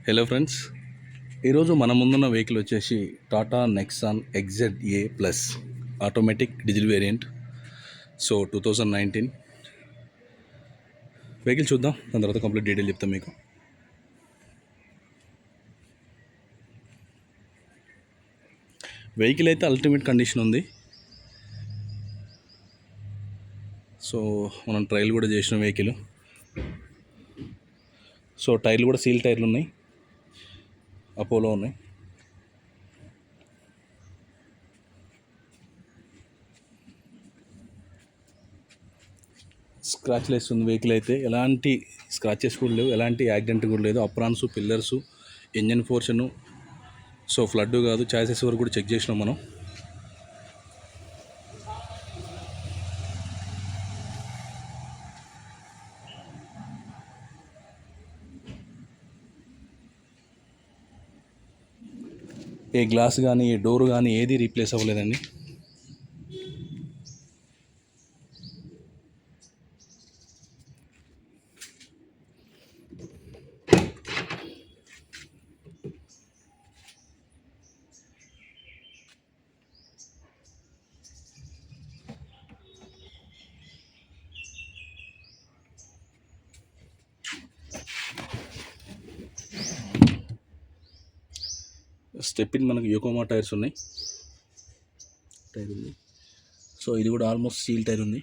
Hello friends, ఈరోజు మన ముందున్న వెహికల్ వచ్చేసి Tata Nexon XZA plus automatic diesel variant. So 2019 vehicle చూద్దాం, దాని తర్వాత కంప్లీట్ డీటెయిల్ చెప్తాం మీకు. వెహికల్ అయితే అల్టిమేట్ కండిషన్ ఉంది. సో మనం ట్రయల్ కూడా చేసిన వెహికల్. సో టైర్లు కూడా సీల్ టైర్లు ఉన్నాయి, అపోలో ఉన్నాయి. స్క్రాచ్ లెస్ ఉంది వెహికల్ అయితే, ఎలాంటి స్క్రాచెస్ కూడా లేవు, ఎలాంటి యాక్సిడెంట్ కూడా లేదు. Aprons, pillars, engine portion, so flood కాదు, చాసెస్ వరకు కూడా చెక్ చేసినాం మనం. ఏ గ్లాస్ కానీ ఏ డోర్ కానీ ఏది రీప్లేస్ అవ్వలేదండి. స్టెప్ ఇన్ మనకు యోకోమా టైర్స్ ఉన్నాయి, టైర్ ఉంది. సో ఇది కూడా ఆల్మోస్ట్ సీల్ టైర్ ఉంది.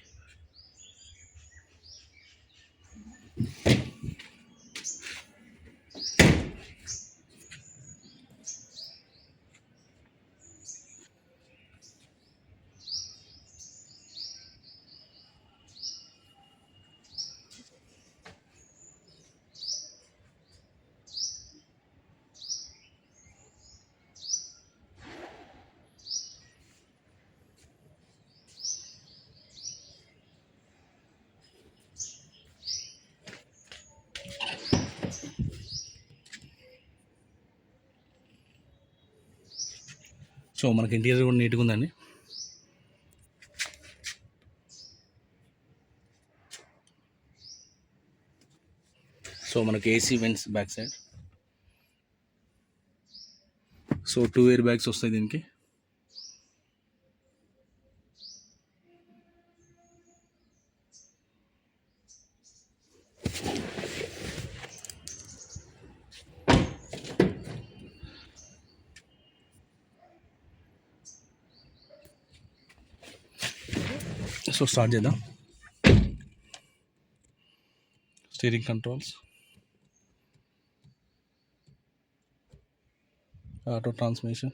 సో మనకి ఇంటీరియర్ కూడా నీట్గా ఉందండి. సో మనకి AC vents back side. So 2 air bags వస్తాయి దీనికి. సో స్టార్ట్ చేద్దాం. Steering controls, auto transmission,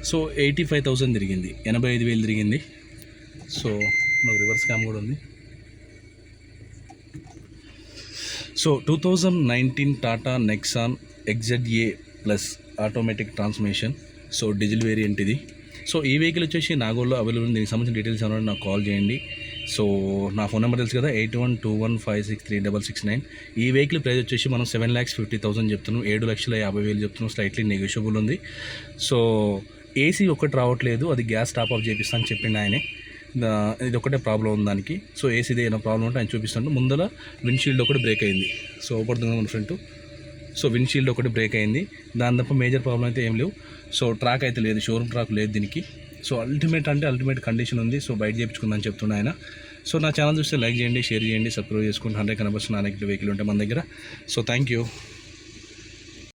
so 85,000 తిరిగింది, 85,000 తిరిగింది. సో మనకు రివర్స్ క్యామ్ కూడా ఉంది. So 2019 Tata Nexon XZA plus automatic transmission, so diesel variant ఇది. సో ఈ వెహికల్ వచ్చేసి నాగోల్లో అవైలబుల్ ఉంది. దీనికి సంబంధించిన డీటెయిల్స్ ఏమైనా నాకు కాల్ చేయండి. సో నా ఫోన్ నెంబర్ తెలుసు కదా, 8121563669. ఈ వెహికల్ ప్రైస్ వచ్చేసి మనం 7,50,000 చెప్తున్నాం, 7,50,000 చెప్తున్నాం. స్లైట్లీ నెగోషియబుల్ ఉంది. సో ఏసీ ఒకటి రావట్లేదు, అది గ్యాస్ టాప్ ఆఫ్ చేపిస్తా అని చెప్పిండు ఆయనే. ఇది ఒకటే ప్రాబ్లం ఉంది దానికి. సో ఏసీది ఏదైనా ప్రాబ్లం ఉంటే ఆయన చూపిస్తాను. ముందర విండ్షీల్డ్ ఒకటి బ్రేక్ అయింది, సో పడుతుంది మన ఫ్రంట్. సో విండ్షీల్డ్ ఒకటి బ్రేక్ అయింది, దాని తప్ప మేజర్ ప్రాబ్లం అయితే ఏం లేవు. సో ట్రాక్ అయితే లేదు, షోరూమ్ ట్రాక్ లేదు దీనికి. సో అల్టిమేట్ అంటే అల్టిమేట్ కండిషన్ ఉంది. సో బయట చేయించుకుందని చెప్తున్నా ఆయన. సో నా ఛానల్ చూస్తే లైక్ చేయండి, షేర్ చేయండి, సబ్స్క్రైబ్ చేసుకుంటే 100 కనబర్స్ నా వెహికల్ ఉంటాయి మన దగ్గర. So thank you.